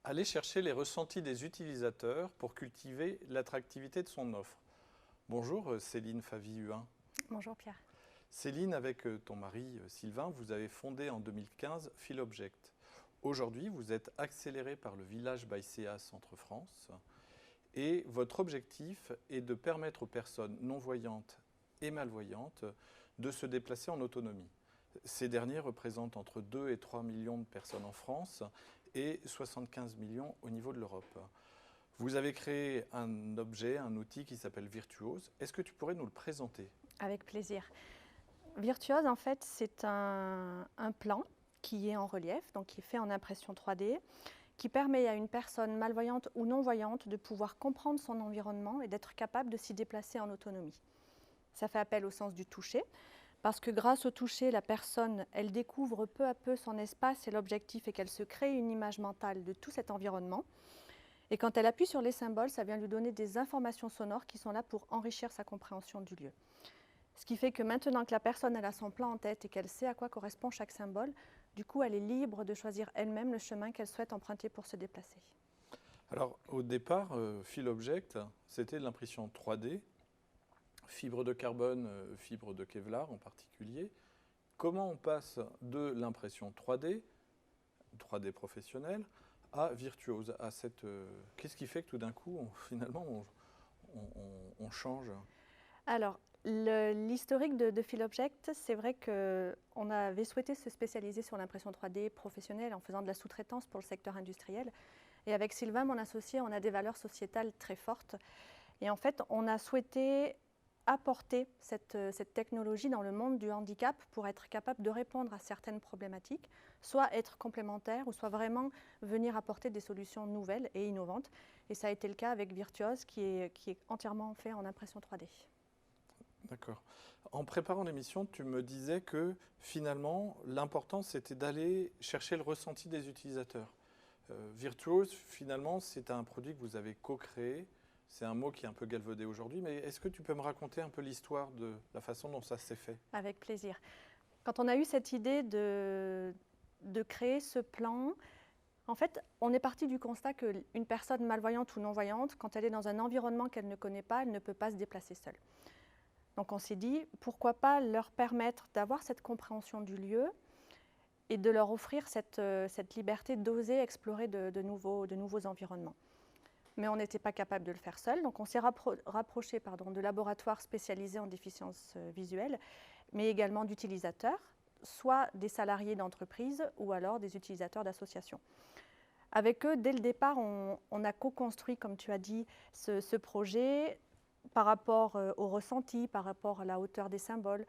Aller chercher les ressentis des utilisateurs pour cultiver l'attractivité de son offre. Bonjour Céline Favy-Huin. Bonjour Pierre. Céline, avec ton mari Sylvain, vous avez fondé en 2015 Philobject. Aujourd'hui, vous êtes accéléré par le Village by CA Centre-France et votre objectif est de permettre aux personnes non-voyantes et malvoyantes de se déplacer en autonomie. Ces derniers représentent entre 2 et 3 millions de personnes en France et 75 millions au niveau de l'Europe. Vous avez créé un objet, un outil qui s'appelle Virtuose. Est-ce que tu pourrais nous le présenter? Avec plaisir. Virtuose, en fait, c'est un plan qui est en relief, donc qui est fait en impression 3D, qui permet à une personne malvoyante ou non-voyante de pouvoir comprendre son environnement et d'être capable de s'y déplacer en autonomie. Ça fait appel au sens du toucher, parce que grâce au toucher, la personne, elle découvre peu à peu son espace et l'objectif est qu'elle se crée une image mentale de tout cet environnement. Et quand elle appuie sur les symboles, ça vient lui donner des informations sonores qui sont là pour enrichir sa compréhension du lieu. Ce qui fait que maintenant que la personne elle a son plan en tête et qu'elle sait à quoi correspond chaque symbole, du coup elle est libre de choisir elle-même le chemin qu'elle souhaite emprunter pour se déplacer. Alors au départ, Philobject, c'était de l'impression 3D, fibre de carbone, fibre de Kevlar en particulier. Comment on passe de l'impression 3D, 3D professionnelle, à Virtuose, à cette... Qu'est-ce qui fait que tout d'un coup, finalement, on change? Alors, l'historique de Philobject, c'est vrai qu'on avait souhaité se spécialiser sur l'impression 3D professionnelle en faisant de la sous-traitance pour le secteur industriel. Et avec Sylvain, mon associé, on a des valeurs sociétales très fortes. Et en fait, on a souhaité apporter cette technologie dans le monde du handicap pour être capable de répondre à certaines problématiques, soit être complémentaire ou soit vraiment venir apporter des solutions nouvelles et innovantes. Et ça a été le cas avec Virtuose qui est entièrement fait en impression 3D. D'accord. En préparant l'émission, tu me disais que finalement, l'important, c'était d'aller chercher le ressenti des utilisateurs. Virtuose, finalement, c'est un produit que vous avez co-créé. C'est un mot qui est un peu galvaudé aujourd'hui, mais est-ce que tu peux me raconter un peu l'histoire de la façon dont ça s'est fait? Avec plaisir. Quand on a eu cette idée de créer ce plan, en fait, on est parti du constat qu'une personne malvoyante ou non-voyante, quand elle est dans un environnement qu'elle ne connaît pas, elle ne peut pas se déplacer seule. Donc on s'est dit, pourquoi pas leur permettre d'avoir cette compréhension du lieu et de leur offrir cette liberté d'oser explorer de nouveaux environnements. Mais on n'était pas capable de le faire seul, donc on s'est rapproché de laboratoires spécialisés en déficience visuelle, mais également d'utilisateurs, soit des salariés d'entreprises ou alors des utilisateurs d'associations. Avec eux, dès le départ, on a co-construit, comme tu as dit, ce projet par rapport au ressenti, par rapport à la hauteur des symboles.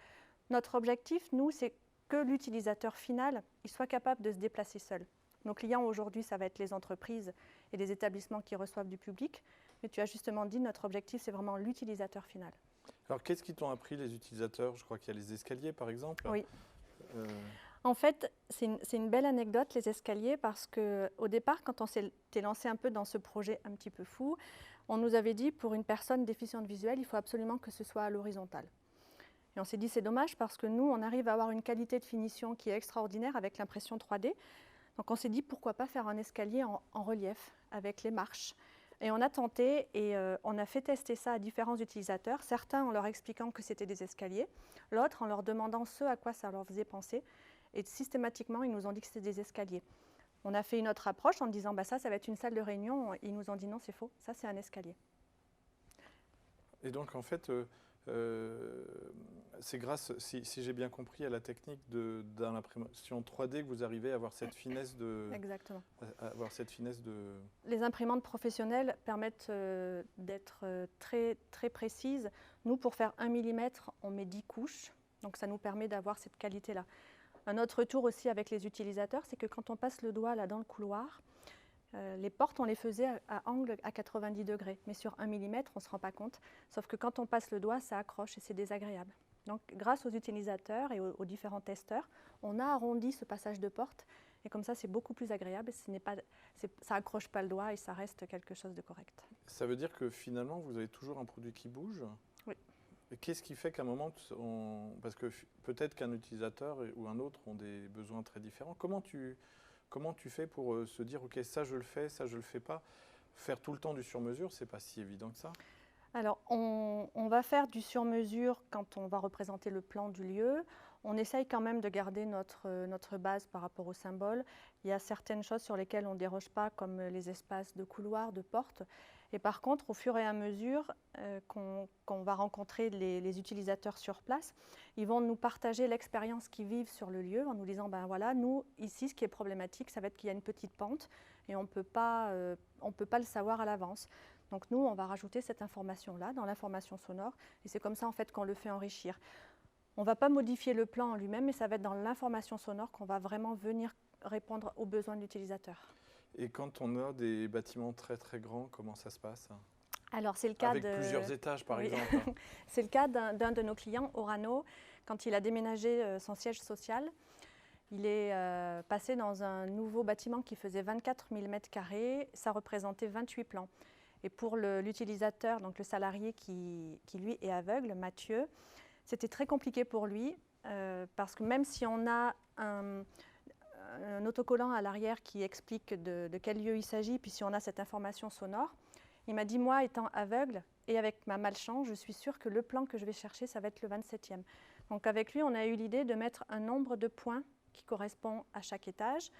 Notre objectif, nous, c'est que l'utilisateur final il soit capable de se déplacer seul. Nos clients aujourd'hui, ça va être les entreprises et les établissements qui reçoivent du public. Mais tu as justement dit, notre objectif, c'est vraiment l'utilisateur final. Alors, qu'est-ce qu'ils t'ont appris, les utilisateurs? Je crois qu'il y a les escaliers, par exemple. Oui. Euh, En fait, c'est une belle anecdote, les escaliers, parce qu'au départ, quand on s'était lancé un peu dans ce projet un petit peu fou, on nous avait dit, pour une personne déficiente visuelle, il faut absolument que ce soit à l'horizontale. Et on s'est dit, c'est dommage parce que nous, on arrive à avoir une qualité de finition qui est extraordinaire avec l'impression 3D. Donc on s'est dit, pourquoi pas faire un escalier en relief avec les marches. Et on a tenté et on a fait tester ça à différents utilisateurs, certains en leur expliquant que c'était des escaliers, l'autre en leur demandant ce à quoi ça leur faisait penser. Et systématiquement, ils nous ont dit que c'était des escaliers. On a fait une autre approche en disant, bah ça va être une salle de réunion. Ils nous ont dit non, c'est faux, ça c'est un escalier. Et donc, en fait, c'est grâce, si j'ai bien compris, à la technique dans l'impression 3D que vous arrivez à avoir cette finesse de... Exactement. À avoir cette finesse de... Les imprimantes professionnelles permettent d'être très, très précises. Nous, pour faire 1 mm, on met 10 couches. Donc ça nous permet d'avoir cette qualité-là. Un autre tour aussi avec les utilisateurs, c'est que quand on passe le doigt là dans le couloir, les portes, on les faisait à angle à 90 degrés. Mais sur 1 mm, on ne se rend pas compte. Sauf que quand on passe le doigt, ça accroche et c'est désagréable. Donc grâce aux utilisateurs et aux différents testeurs, on a arrondi ce passage de porte. Et comme ça, c'est beaucoup plus agréable. Ça n'accroche pas le doigt et ça reste quelque chose de correct. Ça veut dire que finalement, vous avez toujours un produit qui bouge? Oui. Et qu'est-ce qui fait qu'à un moment, parce que peut-être qu'un utilisateur ou un autre ont des besoins très différents, comment tu Comment tu fais pour se dire, ok, ça je le fais, ça je le fais pas? Faire tout le temps du sur-mesure, c'est pas si évident que ça. Alors, on va faire du sur-mesure quand on va représenter le plan du lieu. On essaye quand même de garder notre base par rapport au symbole. Il y a certaines choses sur lesquelles on ne déroge pas, comme les espaces de couloirs, de portes. Et par contre, au fur et à mesure qu'on va rencontrer les utilisateurs sur place, ils vont nous partager l'expérience qu'ils vivent sur le lieu en nous disant, ben voilà, nous, ici, ce qui est problématique, ça va être qu'il y a une petite pente et on ne peut pas le savoir à l'avance. Donc nous, on va rajouter cette information-là dans l'information sonore et c'est comme ça en fait qu'on le fait enrichir. On ne va pas modifier le plan en lui-même, mais ça va être dans l'information sonore qu'on va vraiment venir répondre aux besoins de l'utilisateur. Et quand on a des bâtiments très très grands, comment ça se passe? Alors c'est le cas Avec plusieurs étages par oui. exemple. C'est le cas d'un de nos clients, Orano, quand il a déménagé son siège social. Il est passé dans un nouveau bâtiment qui faisait 24 000 m², ça représentait 28 plans. Et pour l'utilisateur, donc le salarié qui lui est aveugle, Mathieu, c'était très compliqué pour lui parce que même si on a un autocollant à l'arrière qui explique de quel lieu il s'agit, puis si on a cette information sonore, il m'a dit, moi étant aveugle et avec ma malchance, je suis sûre que le plan que je vais chercher, ça va être le 27e. Donc avec lui, on a eu l'idée de mettre un nombre de points qui correspond à chaque étage.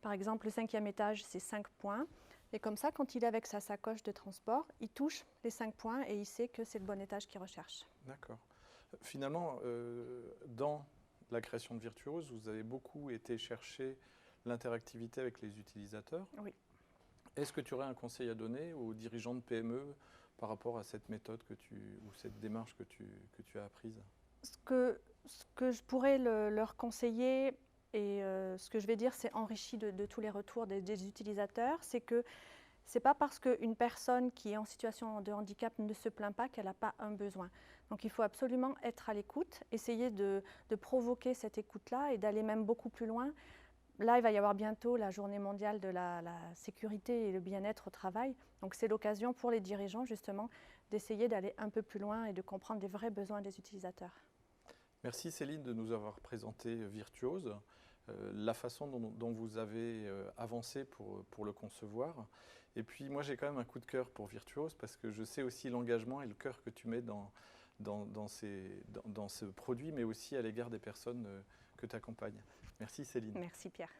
Par exemple, le 5e étage, c'est 5 points. Et comme ça, quand il est avec sa sacoche de transport, il touche les 5 points et il sait que c'est le bon étage qu'il recherche. D'accord. Finalement, dans la création de Virtuose, vous avez beaucoup été chercher l'interactivité avec les utilisateurs. Oui. Est-ce que tu aurais un conseil à donner aux dirigeants de PME par rapport à cette méthode ou cette démarche que tu as apprise? Ce que je pourrais leur conseiller, et ce que je vais dire, c'est enrichi de tous les retours des utilisateurs, c'est que ce n'est pas parce qu'une personne qui est en situation de handicap ne se plaint pas qu'elle n'a pas un besoin. Donc il faut absolument être à l'écoute, essayer de provoquer cette écoute-là et d'aller même beaucoup plus loin. Là, il va y avoir bientôt la journée mondiale de la sécurité et le bien-être au travail. Donc c'est l'occasion pour les dirigeants justement d'essayer d'aller un peu plus loin et de comprendre les vrais besoins des utilisateurs. Merci Céline de nous avoir présenté Virtuose, la façon dont vous avez avancé pour le concevoir. Et puis moi j'ai quand même un coup de cœur pour Virtuose parce que je sais aussi l'engagement et le cœur que tu mets dans ce produit, mais aussi à l'égard des personnes que tu accompagnes. Merci Céline. Merci Pierre.